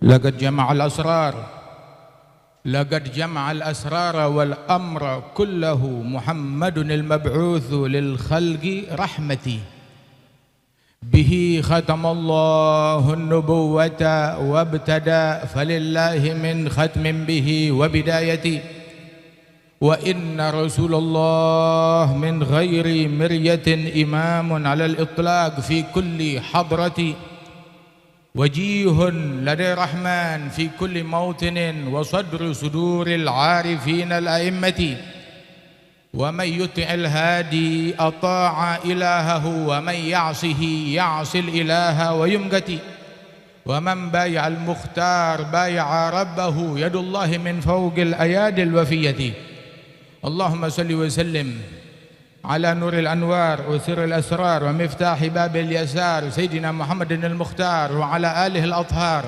لقد جمع الأسرار لقد جمع الأسرار والأمر كله محمد المبعوث للخلق رحمتي به ختم الله النبوة وابتدى فلله من ختم به وبدايتي وإن رسول الله من غير مرية إمام على الإطلاق في كل حضرة وجيه لدى الرحمن في كل موطن وصدر صدور العارفين الأئمة ومن يطع الهادي أطاع إلهه ومن يعصه يعصي الإله ويمقتي ومن بايع المختار بايع ربه يد الله من فوق الأيادي الوفية اللهم صل وسلم على نور الأنوار وسر الأسرار ومفتاح باب اليسار سيدنا محمد المختار وعلى آله الأطهار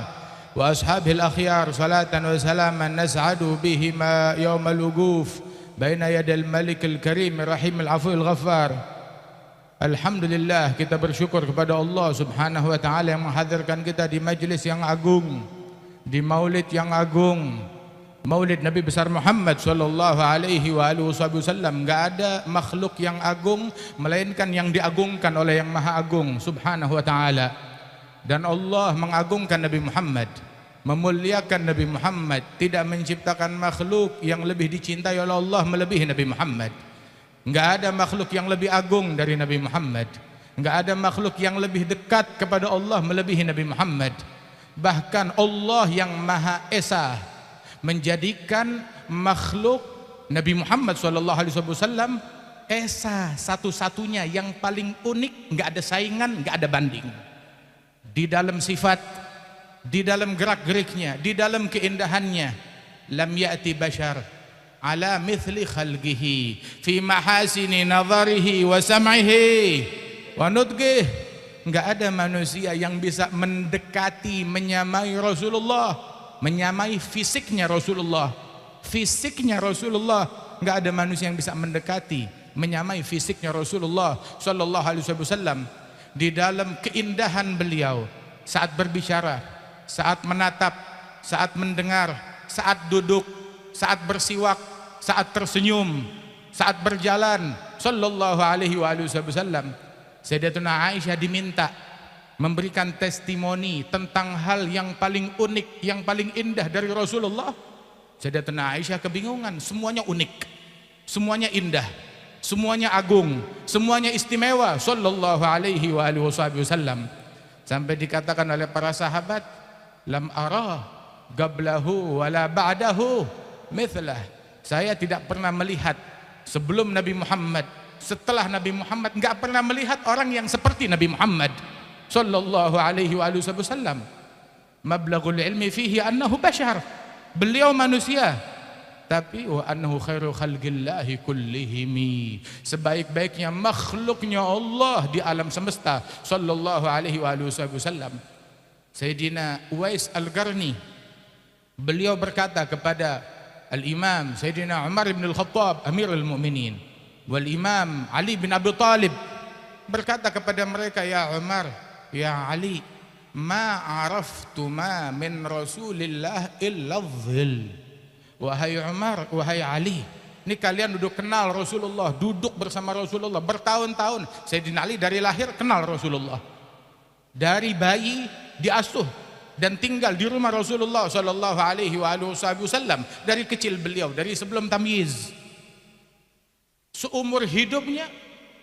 وأصحابه الأخيار صلاة وسلاما نسعد بهما يوم الوقوف بين يد الملك الكريم الرحيم العفو الغفار. Alhamdulillah, kita bersyukur kepada Allah Subhanahu wa taala yang menghadirkan kita di majlis yang agung, di maulid yang agung, maulid Nabi besar Muhammad sallallahu alaihi wa alihi wasallam. Enggak ada makhluk yang agung melainkan yang diagungkan oleh yang maha agung Subhanahu wa taala. Dan Allah mengagungkan Nabi Muhammad, memuliakan Nabi Muhammad, tidak menciptakan makhluk yang lebih dicintai oleh Allah melebihi Nabi Muhammad. Enggak ada makhluk yang lebih agung dari Nabi Muhammad. Enggak ada makhluk yang lebih dekat kepada Allah melebihi Nabi Muhammad. Bahkan Allah yang Maha Esa menjadikan makhluk Nabi Muhammad SAW esa, satu-satunya yang paling unik, enggak ada saingan, enggak ada banding. Di dalam sifat, di dalam gerak-geriknya, di dalam keindahannya, lam ya'ti bashar ala mithli khalqihi fi mahasini nazarihi wa sam'ihi wa nutqih. Enggak ada manusia yang bisa mendekati, menyamai Rasulullah, menyamai fisiknya Rasulullah. Fisiknya Rasulullah, enggak ada manusia yang bisa mendekati, menyamai fisiknya Rasulullah sallallahu alaihi wasallam. Di dalam keindahan beliau saat berbicara, saat menatap, saat mendengar, saat duduk, saat bersiwak, saat tersenyum, saat berjalan sallallahu alaihi wasallam. Sayyidatuna Aisyah diminta memberikan testimoni tentang hal yang paling unik, yang paling indah dari Rasulullah. Sayyidatuna Aisyah kebingungan, semuanya unik, semuanya indah, semuanya agung, semuanya istimewa sallallahu alaihi wasallam. Sampai dikatakan oleh para sahabat, lam ara qablahu wala ba'dahu mithlah. Saya tidak pernah melihat sebelum Nabi Muhammad, setelah Nabi Muhammad, enggak pernah melihat orang yang seperti Nabi Muhammad sallallahu alaihi wasallam. Mablaghul ilmi fihi annahu bashar. Beliau manusia, tapi wa annahu khairu khalqillahi kullihimi. Sebaik-baiknya makhluknya Allah di alam semesta sallallahu alaihi wasallam. Sayyidina Uwais Al-Qarni, beliau berkata kepada Al-Imam Sayyidina Umar bin Al-Khattab Amirul Mu'minin wal Imam Ali bin Abi Talib, berkata kepada mereka, ya Umar, ya Ali, ma araftu ma min Rasulillah illa dhil. Wahai Umar, wahai Ali, ini kalian duduk kenal Rasulullah, duduk bersama Rasulullah bertahun-tahun. Sayyidina Ali dari lahir kenal Rasulullah, dari bayi diasuh dan tinggal di rumah Rasulullah sallallahu alaihi wasallam dari kecil beliau, dari sebelum tamyiz. Seumur hidupnya,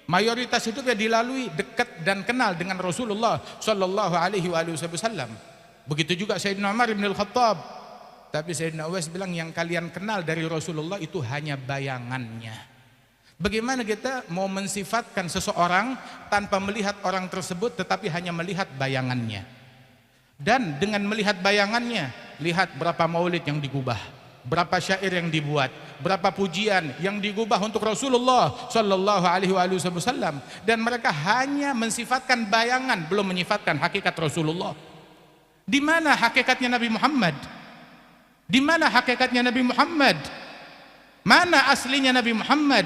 mayoritas hidupnya dilalui dekat dan kenal dengan Rasulullah sallallahu alaihi wasallam. Begitu juga Sayyidina Umar bin Al-Khattab. Tapi Sayyidina Uwais bilang, yang kalian kenal dari Rasulullah itu hanya bayangannya. Bagaimana kita mau mensifatkan seseorang tanpa melihat orang tersebut, tetapi hanya melihat bayangannya? Dan dengan melihat bayangannya, lihat berapa maulid yang digubah, berapa syair yang dibuat, berapa pujian yang digubah untuk Rasulullah sallallahu alaihi wasallam, dan mereka hanya mensifatkan bayangan, belum menyifatkan hakikat Rasulullah. Di mana hakikatnya Nabi Muhammad? Di mana hakikatnya Nabi Muhammad? Mana aslinya Nabi Muhammad?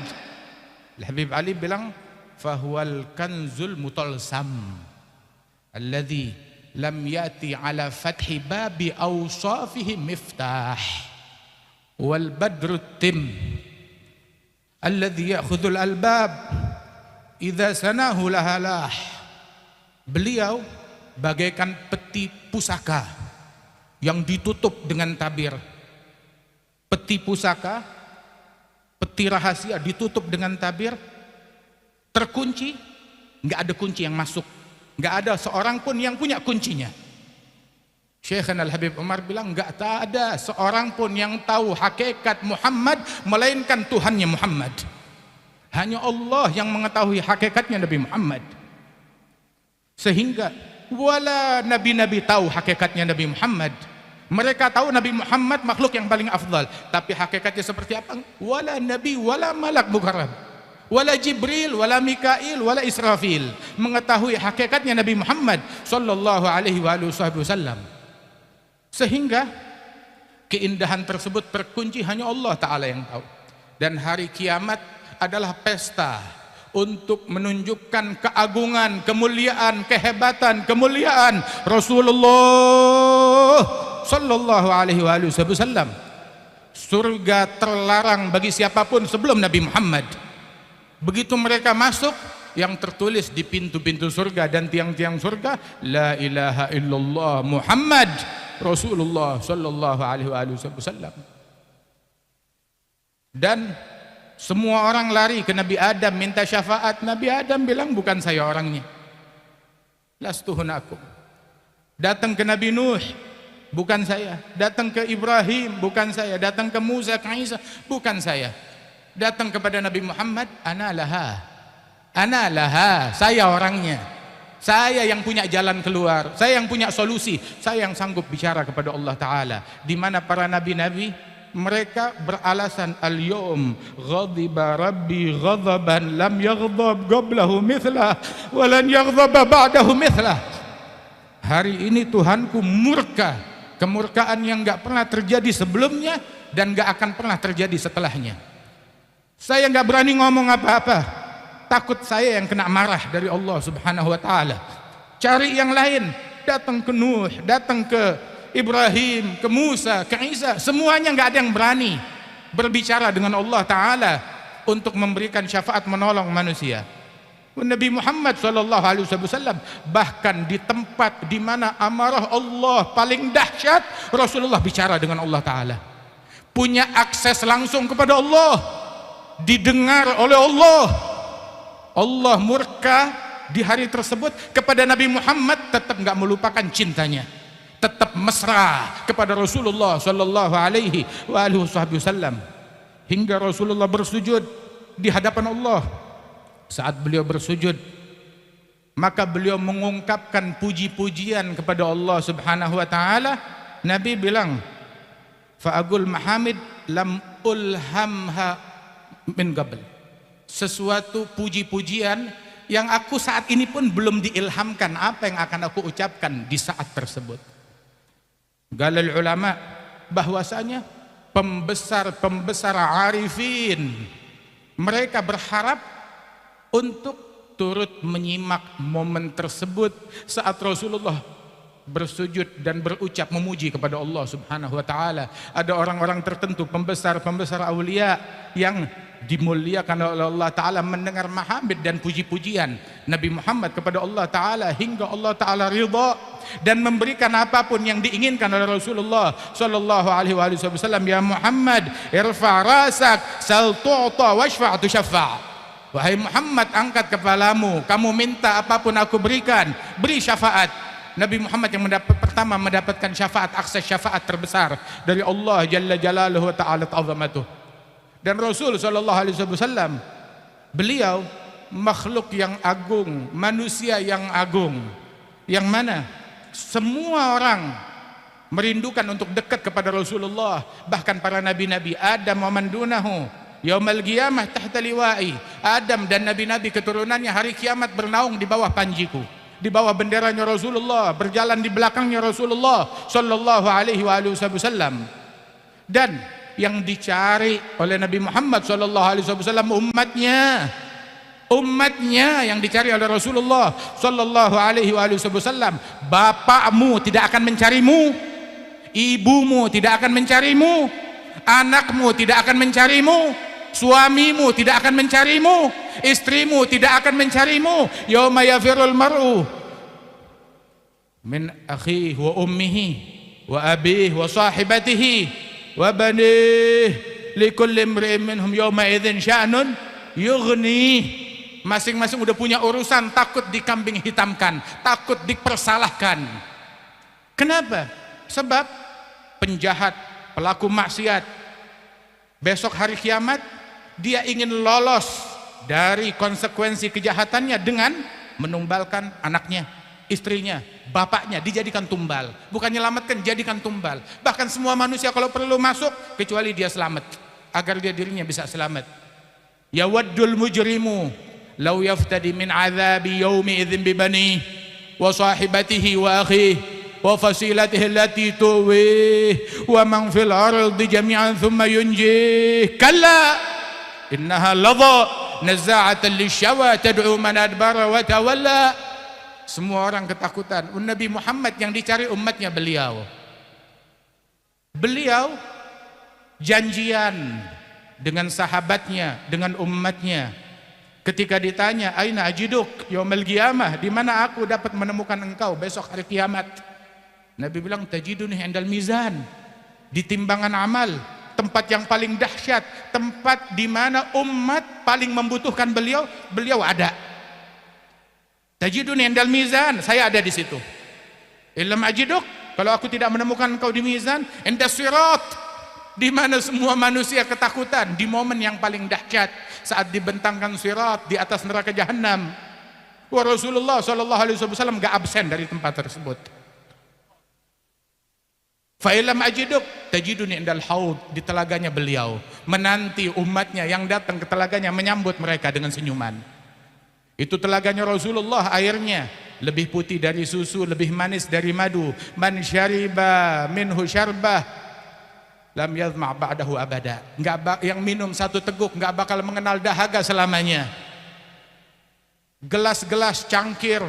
Habib Ali bilang, fahuwal kanzul mutalsam alladhi lam yati ala fathi babi awsafihi miftah wal badru tim alladhi ya'khudhul albab idza sanahu lahalah. Beliau bagaikan peti pusaka yang ditutup dengan tabir. Peti pusaka, peti rahasia ditutup dengan tabir, terkunci, nggak ada kunci yang masuk, nggak ada seorang pun yang punya kuncinya. Syekhana Al-Habib Umar bilang nggak ada seorang pun yang tahu hakikat Muhammad melainkan Tuhannya Muhammad. Hanya Allah yang mengetahui hakikatnya Nabi Muhammad. Sehingga wala nabi-nabi tahu hakikatnya Nabi Muhammad. Mereka tahu Nabi Muhammad makhluk yang paling afdal, tapi hakikatnya seperti apa? Wala nabi wala malak mukarrab, wala Jibril wala Mikail wala Israfil mengetahui hakikatnya Nabi Muhammad sallallahu alaihi wasallam. Sehingga keindahan tersebut terkunci hanya Allah Ta'ala yang tahu. Dan hari kiamat adalah pesta untuk menunjukkan keagungan, kemuliaan, kehebatan, kemuliaan Rasulullah sallallahu alaihi wasallam. Surga terlarang bagi siapapun sebelum Nabi Muhammad. Begitu mereka masuk, yang tertulis di pintu-pintu surga dan tiang-tiang surga, la ilaha illallah Muhammad Rasulullah sallallahu alaihi wasallam. Dan semua orang lari ke Nabi Adam minta syafaat. Nabi Adam bilang bukan saya orangnya, lastu hunakum. Datang ke Nabi Nuh, bukan saya. Datang ke Ibrahim, bukan saya. Datang ke Musa, ke Isa, bukan saya. Datang kepada Nabi Muhammad, ana laha, saya orangnya. Saya yang punya jalan keluar, saya yang punya solusi, saya yang sanggup bicara kepada Allah Ta'ala. Di mana para nabi-nabi mereka beralasan al-yawm ghadiba rabbi ghadaban lam yaghdab qablahu mithlah wa lan yaghdaba ba'dahu mithlah. Hari ini Tuhanku murka, kemurkaan yang gak pernah terjadi sebelumnya dan gak akan pernah terjadi setelahnya. Saya gak berani ngomong apa-apa, takut saya yang kena marah dari Allah Subhanahu wa ta'ala. Cari yang lain, datang ke Nuh, datang ke Ibrahim, ke Musa, ke Isa, semuanya nggak ada yang berani berbicara dengan Allah Ta'ala untuk memberikan syafaat menolong manusia. Nabi Muhammad SAW bahkan di tempat di mana amarah Allah paling dahsyat, Rasulullah bicara dengan Allah Ta'ala, punya akses langsung kepada Allah, didengar oleh Allah. Allah murka di hari tersebut kepada Nabi Muhammad, tetap nggak melupakan cintanya, tetap mesra kepada Rasulullah sallallahu alaihi wasallam, hingga Rasulullah bersujud di hadapan Allah. Saat beliau bersujud, maka beliau mengungkapkan puji-pujian kepada Allah Subhanahu wa taala. Nabi bilang, fa'agul mahamid lam ulhamha min qabl. Sesuatu puji-pujian yang aku saat ini pun belum diilhamkan apa yang akan aku ucapkan di saat tersebut. Galal ulama bahwasanya pembesar-pembesar arifin mereka berharap untuk turut menyimak momen tersebut saat Rasulullah bersujud dan berucap memuji kepada Allah Subhanahu wa taala. Ada orang-orang tertentu, pembesar-pembesar aulia yang dimuliakan oleh Allah Ta'ala, mendengar mahamid dan puji-pujian Nabi Muhammad kepada Allah Ta'ala hingga Allah Ta'ala ridha dan memberikan apapun yang diinginkan oleh Rasulullah sallallahu alaihi wasallam. Ya Muhammad, irfa rasak, sal tu'ta washfa' tushaffa'. Wahai Muhammad, angkat kepalamu, kamu minta apapun aku berikan, beri syafaat. Nabi Muhammad yang pertama mendapatkan syafaat, akses syafaat terbesar dari Allah Jalla Jalaluhu wa Ta'ala Ta'zamatuh. Dan Rasul sallallahu alaihi wasallam, beliau makhluk yang agung, manusia yang agung, yang mana semua orang merindukan untuk dekat kepada Rasulullah. Bahkan para nabi-nabi, Adam wa man dunahu yaumal qiyamah tahta liwa'i. Adam dan nabi-nabi keturunannya hari kiamat bernaung di bawah panjiku, di bawah benderanya Rasulullah, berjalan di belakangnya Rasulullah sallallahu alaihi wasallam. Dan yang dicari oleh Nabi Muhammad sallallahu alaihi wasallam umatnya Umatnya yang dicari oleh Rasulullah sallallahu alaihi wasallam. Bapakmu tidak akan mencarimu, ibumu tidak akan mencarimu, anakmu tidak akan mencarimu, suamimu tidak akan mencarimu, istrimu tidak akan mencarimu. Yauma yafirul mar'u min akhihi wa ummihi wa abihi wa sahibatihi wa banihi likulli imri'in minhum yawma idzin sya'nun yughni. Masing-masing udah punya urusan, takut dikambing hitamkan, takut dipersalahkan. Kenapa? Sebab penjahat, pelaku maksiat, besok hari kiamat dia ingin lolos dari konsekuensi kejahatannya dengan menumbalkan anaknya, istrinya, bapaknya, dijadikan tumbal. Bukan menyelamatkan, jadikan tumbal. Bahkan semua manusia kalau perlu masuk kecuali dia selamat, agar dia dirinya bisa selamat. Yawaddul mujrimu law yaftadi min azabi yaumi idzin bi bani wa sahibatihi wa akhihi wa fasilatihi allati tuwih wa man fil ardi jami'an thumma yunjih kalla innaha ladha nazza'atan lisyawa tad'u man adbara wa tawalla. Semua orang ketakutan. Nabi Muhammad yang dicari umatnya beliau janjian dengan sahabatnya, dengan umatnya. Ketika ditanya, aina ajiduk yaumil qiyamah, di mana aku dapat menemukan engkau besok hari kiamat? Nabi bilang, tajiduni indal mizan, di timbangan amal, tempat yang paling dahsyat, tempat di mana umat paling membutuhkan beliau ada. Tajiduni indal mizan, saya ada di situ. Illam ajiduk, kalau aku tidak menemukan engkau di mizan, indas sirat, di mana semua manusia ketakutan, di momen yang paling dahsyat saat dibentangkan sirat di atas neraka jahanam. Wa Rasulullah sallallahu alaihi wasallam enggak absen dari tempat tersebut. Fa illam ajiduk tajiduni indal haud, di telaganya beliau menanti umatnya yang datang ke telaganya, menyambut mereka dengan senyuman. Itu telaganya Rasulullah, airnya lebih putih dari susu, lebih manis dari madu. Man syariba minhu syarbah lam yazma' ba'dahu abada. Yang minum satu teguk enggak bakal mengenal dahaga selamanya. Gelas-gelas cangkir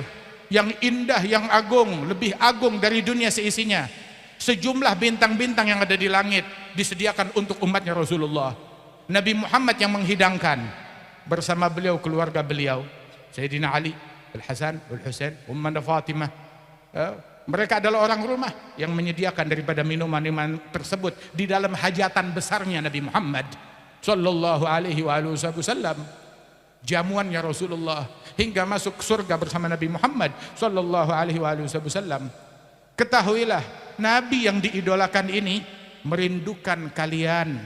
yang indah, yang agung, lebih agung dari dunia seisinya. Sejumlah bintang-bintang yang ada di langit disediakan untuk umatnya Rasulullah. Nabi Muhammad yang menghidangkan, bersama beliau keluarga beliau, Sayyidina Ali, Al-Hasan, Al-Husain, Ummah Fatimah. Mereka adalah orang rumah yang menyediakan daripada minuman-minuman tersebut di dalam hajatan besarnya Nabi Muhammad sallallahu alaihi wasallam. Jamuannya Rasulullah hingga masuk surga bersama Nabi Muhammad sallallahu alaihi wasallam. Ketahuilah, Nabi yang diidolakan ini merindukan kalian,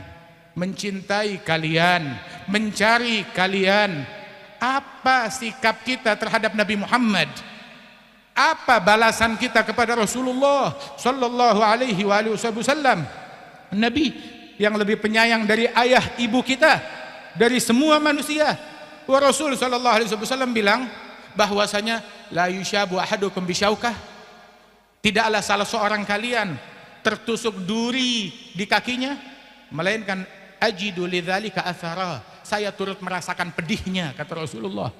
mencintai kalian, mencari kalian. Apa sikap kita terhadap Nabi Muhammad? Apa balasan kita kepada Rasulullah sallallahu alaihi wasallam? Nabi yang lebih penyayang dari ayah ibu kita, dari semua manusia. Wa Rasul sallallahu alaihi wasallam bilang bahwasanya la yushabu ahadukum bisyaukah, tidaklah salah seorang kalian tertusuk duri di kakinya melainkan ajidu lidzalika athara, saya turut merasakan pedihnya, kata Rasulullah.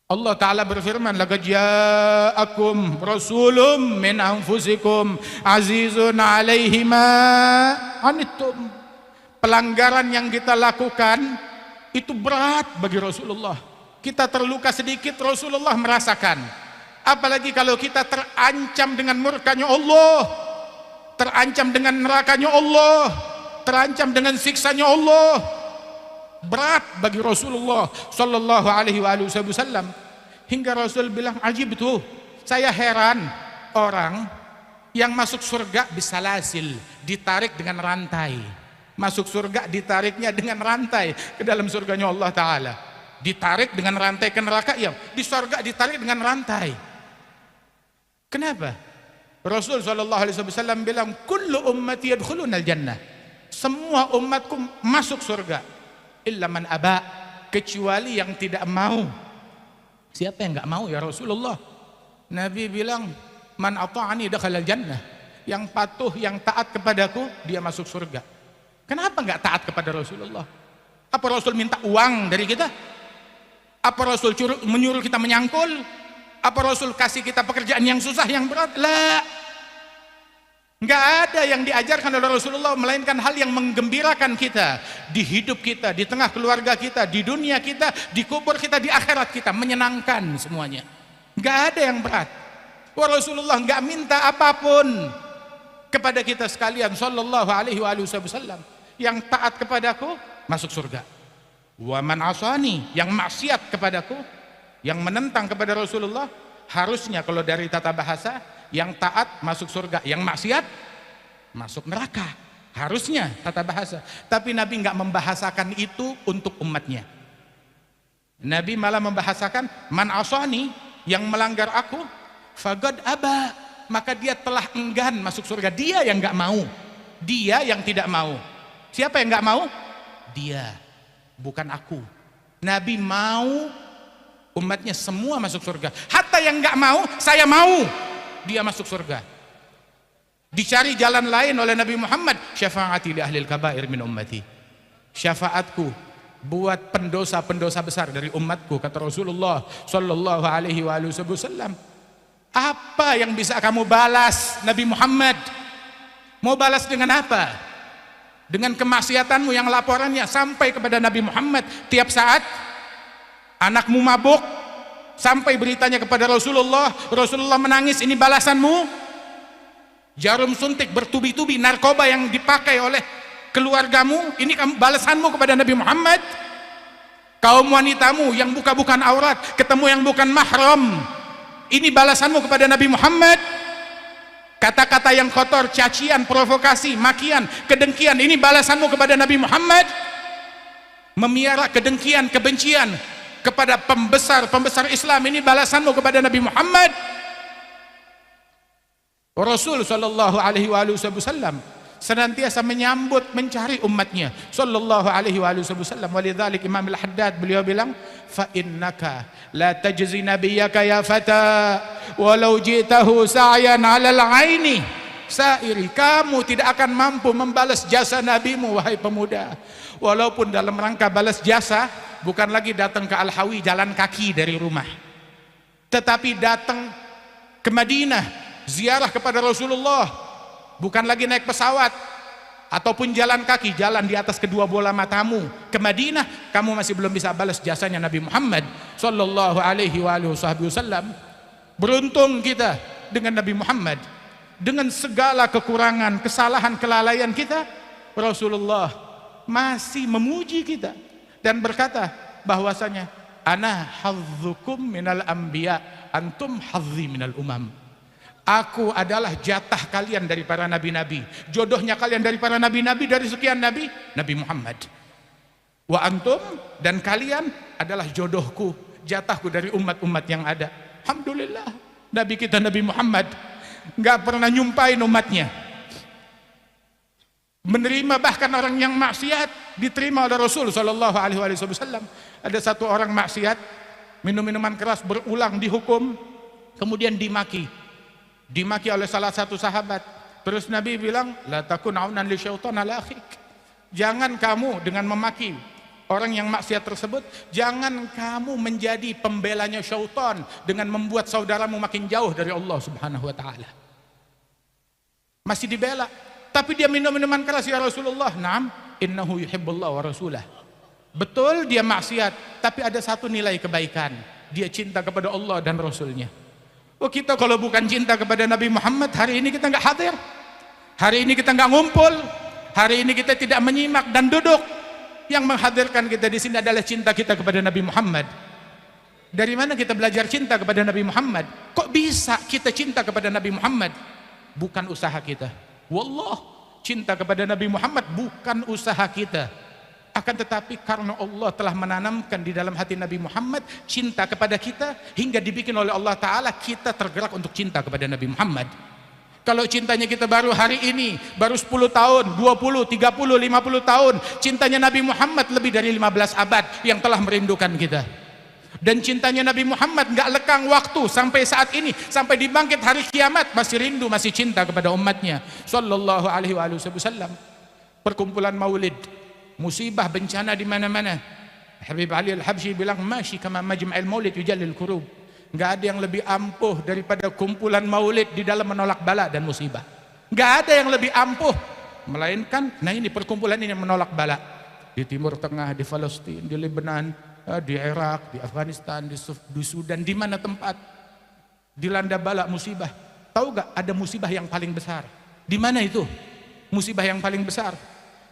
Allah Ta'ala berfirman, laqad ja'akum rasulun min anfusikum azizun 'alaihi ma anittum. Pelanggaran yang kita lakukan itu berat bagi Rasulullah. Kita terluka sedikit, Rasulullah merasakan. Apalagi kalau kita terancam dengan murkanya Allah, terancam dengan nerakanya Allah, terancam dengan siksanya Allah. Berat bagi Rasulullah sallallahu alaihi wasallam, hingga Rasul bilang, ajib itu, saya heran orang yang masuk surga bisalasil, ditarik dengan rantai. Masuk surga ditariknya dengan rantai ke dalam surganya Allah Ta'ala. Ditarik dengan rantai ke neraka, ya, di surga ditarik dengan rantai. Kenapa? Rasul sallallahu alaihi wasallam bilang, kullu ummati yadkhulunal jannah, semua umatku masuk surga, illa man aba, kecuali yang tidak mau. Siapa yang enggak mau ya Rasulullah? Nabi bilang, man ata'ani dakhalal jannah, yang patuh, yang taat kepadaku, dia masuk surga. Kenapa enggak taat kepada Rasulullah? Apa Rasul minta uang dari kita? Apa Rasul menyuruh kita menyangkul? Apa Rasul kasih kita pekerjaan yang susah, yang berat? La. Nggak ada yang diajarkan oleh Rasulullah melainkan hal yang menggembirakan kita di hidup kita, di tengah keluarga kita, di dunia kita, di kubur kita, di akhirat kita, menyenangkan semuanya. Nggak ada yang berat. Wah, Rasulullah nggak minta apapun kepada kita sekalian sallallahu alaihi wasallam. Yang taat kepadaku masuk surga. Wa man asani, yang maksiat kepadaku, yang menentang kepada Rasulullah, harusnya kalau dari tata bahasa yang taat masuk surga, yang maksiat masuk neraka. Harusnya tata bahasa. Tapi Nabi nggak membahasakan itu untuk umatnya. Nabi malah membahasakan man asani, yang melanggar aku, faqad aba, maka dia telah enggan masuk surga. Dia yang nggak mau, dia yang tidak mau. Siapa yang nggak mau? Dia, bukan aku. Nabi mau umatnya semua masuk surga. Hatta yang nggak mau, saya mau dia masuk surga. Dicari jalan lain oleh Nabi Muhammad, syafaati li ahlil kabair min ummati, syafaatku buat pendosa-pendosa besar dari umatku, kata Rasulullah sallallahu alaihi wasallam. Apa yang bisa kamu balas Nabi Muhammad? Mau balas dengan apa? Dengan kemaksiatanmu yang laporannya sampai kepada Nabi Muhammad tiap saat? Anakmu mabuk, sampai beritanya kepada Rasulullah, Rasulullah menangis, ini balasanmu? Jarum suntik bertubi-tubi, narkoba yang dipakai oleh keluargamu, ini balasanmu kepada Nabi Muhammad? Kaum wanitamu yang buka-bukan aurat, ketemu yang bukan mahram, ini balasanmu kepada Nabi Muhammad? Kata-kata yang kotor, cacian, provokasi, makian, kedengkian, ini balasanmu kepada Nabi Muhammad? Memiara kedengkian, kebencian kepada pembesar Islam, ini balasanmu kepada Nabi Muhammad? Rasul sallallahu alaihi wasallam senantiasa menyambut, mencari umatnya sallallahu alaihi wasallam. Walidzalik Imam Al-Haddad beliau bilang, fa innaka la tajzi nabiyyaka ya fata walau jitahu sa'yan 'alal 'aini sa'iri. Kamu tidak akan mampu membalas jasa nabimu, wahai pemuda, walaupun dalam rangka balas jasa bukan lagi datang ke Al-Hawi jalan kaki dari rumah, tetapi datang ke Madinah ziarah kepada Rasulullah, bukan lagi naik pesawat ataupun jalan kaki, jalan di atas kedua bola matamu ke Madinah, kamu masih belum bisa balas jasanya Nabi Muhammad sallallahu alaihi wasallam. Beruntung kita dengan Nabi Muhammad, dengan segala kekurangan, kesalahan, kelalaian kita, Rasulullah masih memuji kita dan berkata bahwasanya ana hadzukum minal anbiya antum hadzi minal umam. Aku adalah jatah kalian dari para nabi-nabi, jodohnya kalian dari para nabi-nabi, dari sekian nabi, Nabi Muhammad. Wa antum, dan kalian adalah jodohku, jatahku dari umat-umat yang ada. Alhamdulillah, Nabi kita Nabi Muhammad nggak pernah nyumpain umatnya, menerima bahkan orang yang maksiat diterima oleh Rasul sallallahu alaihi wasallam. Ada satu orang maksiat, minum minuman keras berulang, dihukum, kemudian dimaki oleh salah satu sahabat. Terus Nabi bilang, la takun aunan li syaitan ala akhik. Jangan kamu dengan memaki orang yang maksiat tersebut, jangan kamu menjadi pembelanya syaitan dengan membuat saudaramu makin jauh dari Allah Subhanahu wa taala. Masih dibela, tapi dia minum minuman keras, ya Rasulullah. Naam, innahu yuhibbullah wa rasulah. Betul dia maksiat, tapi ada satu nilai kebaikan, dia cinta kepada Allah dan Rasulnya. Oh, kita kalau bukan cinta kepada Nabi Muhammad, hari ini kita nggak hadir, hari ini kita nggak ngumpul, hari ini kita tidak menyimak dan duduk. Yang menghadirkan kita di sini adalah cinta kita kepada Nabi Muhammad. Dari mana kita belajar cinta kepada Nabi Muhammad? Kok bisa kita cinta kepada Nabi Muhammad? Bukan usaha kita. Wallah, cinta kepada Nabi Muhammad bukan usaha kita. Akan tetapi karena Allah telah menanamkan di dalam hati Nabi Muhammad cinta kepada kita, hingga dibikin oleh Allah Ta'ala kita tergerak untuk cinta kepada Nabi Muhammad. Kalau cintanya kita baru hari ini, baru 10 tahun, 20, 30, 50 tahun, cintanya Nabi Muhammad lebih dari 15 abad yang telah merindukan kita. Dan cintanya Nabi Muhammad gak lekang waktu sampai saat ini, sampai dibangkit hari kiamat masih rindu, masih cinta kepada umatnya sallallahu alaihi wasallam. Perkumpulan maulid, musibah, bencana di mana-mana, Habib Ali Al-Habsyi bilang, masyi kama majma'il maulid yujallil kurub. Nggak ada yang lebih ampuh daripada kumpulan maulid di dalam menolak bala dan musibah. Nggak ada yang lebih ampuh, melainkan, nah ini perkumpulan ini yang menolak bala. Di Timur Tengah, di Palestina, di Lebanon, di Irak, di Afghanistan, di Sudan, di mana tempat dilanda bala musibah. Tahu nggak ada musibah yang paling besar? Di mana itu? Musibah yang paling besar.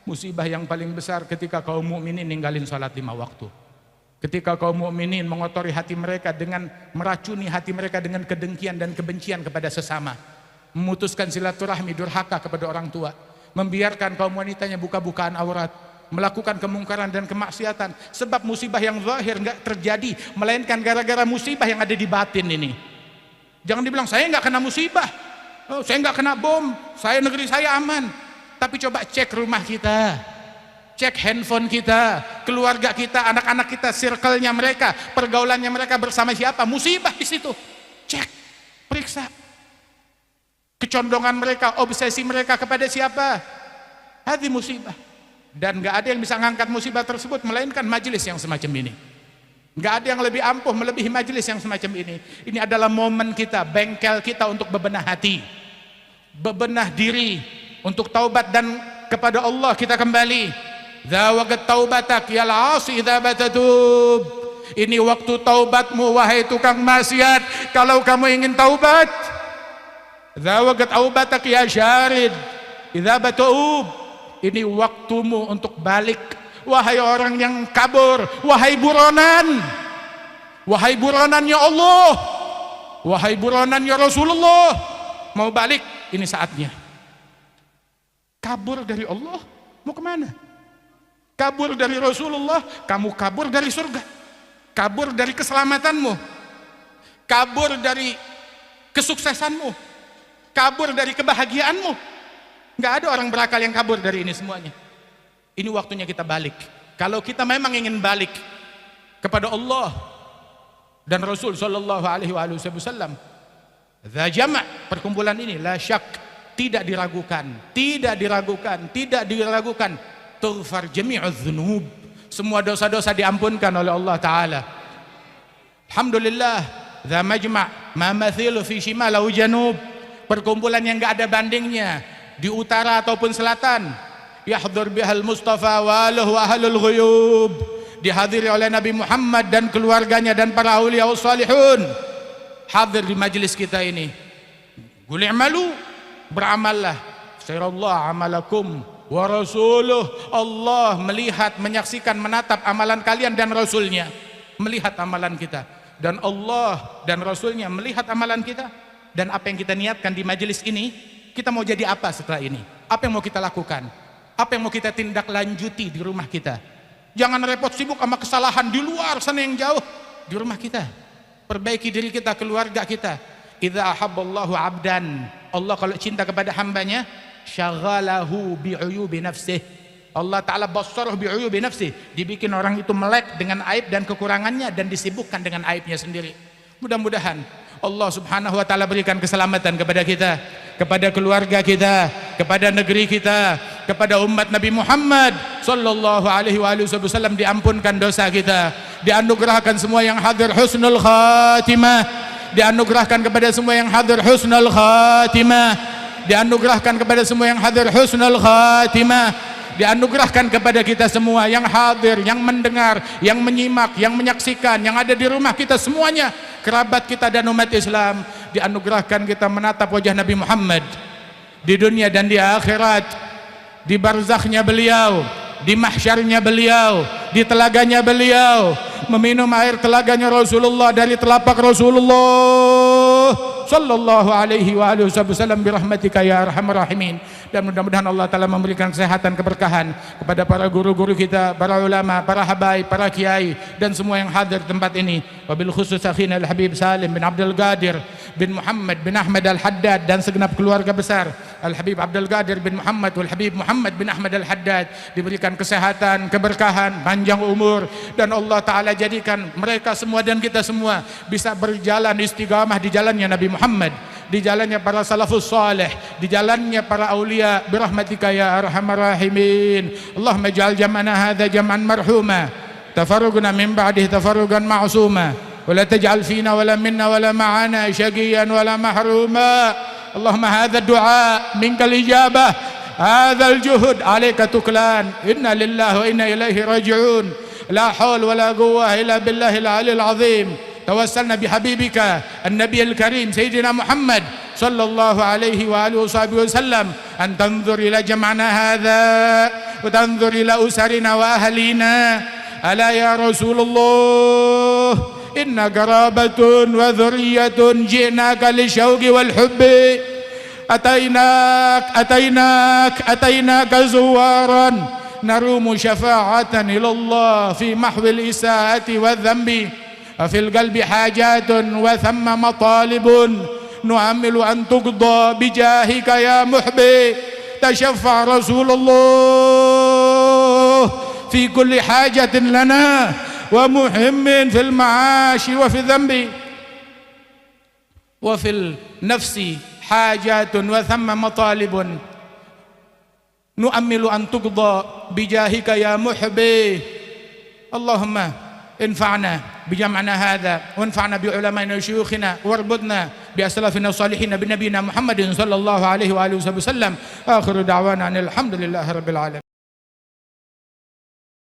Musibah yang paling besar ketika kaum mukminin ninggalin salat 5 waktu. Ketika kaum mukminin mengotori hati mereka dengan meracuni hati mereka dengan kedengkian dan kebencian kepada sesama, memutuskan silaturahmi, durhaka kepada orang tua, membiarkan kaum wanitanya buka-bukaan aurat, melakukan kemungkaran dan kemaksiatan. Sebab musibah yang zahir nggak terjadi, melainkan gara-gara musibah yang ada di batin ini. Jangan dibilang saya nggak kena musibah, oh, saya nggak kena bom, saya negeri saya aman. Tapi coba cek rumah kita, cek handphone kita, keluarga kita, anak-anak kita, circle-nya mereka, pergaulannya mereka bersama siapa? Musibah di situ. Cek, periksa. Kecondongan mereka, obsesi mereka kepada siapa? Hati musibah. Dan nggak ada yang bisa ngangkat musibah tersebut melainkan majelis yang semacam ini. Nggak ada yang lebih ampuh melebihi majelis yang semacam ini. Ini adalah momen kita, bengkel kita untuk bebenah hati, bebenah diri, untuk taubat dan kepada Allah kita kembali. Zawaqat taubatak ya al-'asi idza batatub. Ini waktu taubatmu wahai tukang maksiat kalau kamu ingin taubat. Zawaqat taubatak ya syarid idza batub. Ini waktumu untuk balik wahai orang yang kabur, wahai buronan. Wahai buronan ya Allah, wahai buronan ya Rasulullah, mau balik, ini saatnya. Kabur dari Allah, mau kemana? Kabur dari Rasulullah, kamu kabur dari surga, kabur dari keselamatanmu, kabur dari kesuksesanmu, kabur dari kebahagiaanmu. Nggak ada orang berakal yang kabur dari ini semuanya. Ini waktunya kita balik. Kalau kita memang ingin balik kepada Allah dan Rasul Sallallahu Alaihi Wasallam, Jama' perkumpulan ini la syak, tidak diragukan, tidak diragukan, tidak diragukan. Tughfar jami'udz dzunub, semua dosa-dosa diampunkan oleh Allah Ta'ala. Alhamdulillah, dza majma' ma mathilu fi shimal aw janub, perkumpulan yang enggak ada bandingnya di utara ataupun selatan. Yahdhur bihal Mustafa wa ahlul ghuyub, dihadiri oleh Nabi Muhammad dan keluarganya dan para auliya salihun. Hadir di majelis kita ini. Qul i'malu, beramallah, sayarallahu amalakum wa rasuluh. Allah melihat, menyaksikan, menatap amalan kalian dan Rasulnya melihat amalan kita, dan Allah dan Rasulnya melihat amalan kita. Dan apa yang kita niatkan di majelis ini, kita mau jadi apa setelah ini, apa yang mau kita lakukan, apa yang mau kita tindak lanjuti di rumah kita. Jangan repot sibuk sama kesalahan di luar sana yang jauh. Di rumah kita perbaiki diri kita, keluarga kita. Idza ahabballahu 'abdan, Allah kalau cinta kepada hambanya, syaghalahu bi'uyubi nafsih. Allah Ta'ala bassarahu bi'uyubi nafsih, dibikin orang itu melek dengan aib dan kekurangannya dan disibukkan dengan aibnya sendiri. Mudah-mudahan Allah Subhanahu wa Ta'ala berikan keselamatan kepada kita, kepada keluarga kita, kepada negeri kita, kepada umat Nabi Muhammad sallallahu alaihi wasallam, diampunkan dosa kita, dianugerahkan semua yang hadir husnul khatimah, dianugerahkan kepada semua yang hadir husnul khatimah, dianugerahkan kepada semua yang hadir husnul khatimah, dianugerahkan kepada kita semua yang hadir, yang mendengar, yang menyimak, yang menyaksikan, yang ada di rumah kita semuanya, kerabat kita dan umat Islam, dianugerahkan kita menatap wajah Nabi Muhammad di dunia dan di akhirat, di barzakhnya beliau, di mahsyarnya beliau, di telaganya beliau, meminum air telaganya Rasulullah dari telapak Rasulullah sallallahu alaihi wasallam birahmatika ya arhamar rahimin. Dan mudah-mudahan Allah Ta'ala memberikan kesehatan, keberkahan kepada para guru-guru kita, para ulama, para habaib, para kiai, dan semua yang hadir di tempat ini. Wabil khusus akhina Al-Habib Salim bin Abdul Qadir bin Muhammad bin Ahmad Al-Haddad dan segenap keluarga besar Al-Habib Abdul Qadir bin Muhammad wal Habib Muhammad bin Ahmad Al-Haddad, diberikan kesehatan, keberkahan, panjang umur, dan Allah Ta'ala jadikan mereka semua dan kita semua bisa berjalan istiqamah di jalannya Nabi Muhammad, di jalannya para salafus salih, di jalannya para aulia, birahmatika ya arhamar rahimin. Allahumma ij'al jam'ana hadza jam'an marhuma تفرقنا من بعده تفرقا معصوما ولا تجعل فينا ولا منا ولا معنا شقيا ولا محروما. اللهم هذا الدعاء منك الإجابة، هذا الجهد عليك تكلان، إنا لله وإنا إليه راجعون، لا حول ولا قوة إلا بالله العلي العظيم. توسلنا بحبيبك النبي الكريم سيدنا محمد صلى الله عليه وآله وصحبه وسلم أن تنظر إلى جمعنا هذا وتنظر إلى أسرنا وأهلنا. ألا يا رسول الله إن قرابة وذرية جئناك للشوق والحب، أتيناك زوارا نروم شفاعة إلى الله في محو الإساءة والذنب، وفي القلب حاجات وثم مطالب نؤمل أن تقضى بجاهك يا محبي. تشفع رسول الله في كل حاجة لنا ومهم في المعاش وفي الذنب، وفي النفس حاجات وثم مطالب نؤمل أن تقضى بجاهك يا محبي. اللهم انفعنا بجمعنا هذا وانفعنا بعلمائنا وشيوخنا واربطنا بأسلافنا الصالحين بنبينا محمد صلى الله عليه وآله وسلم. آخر دعوانا أن الحمد لله رب العالمين.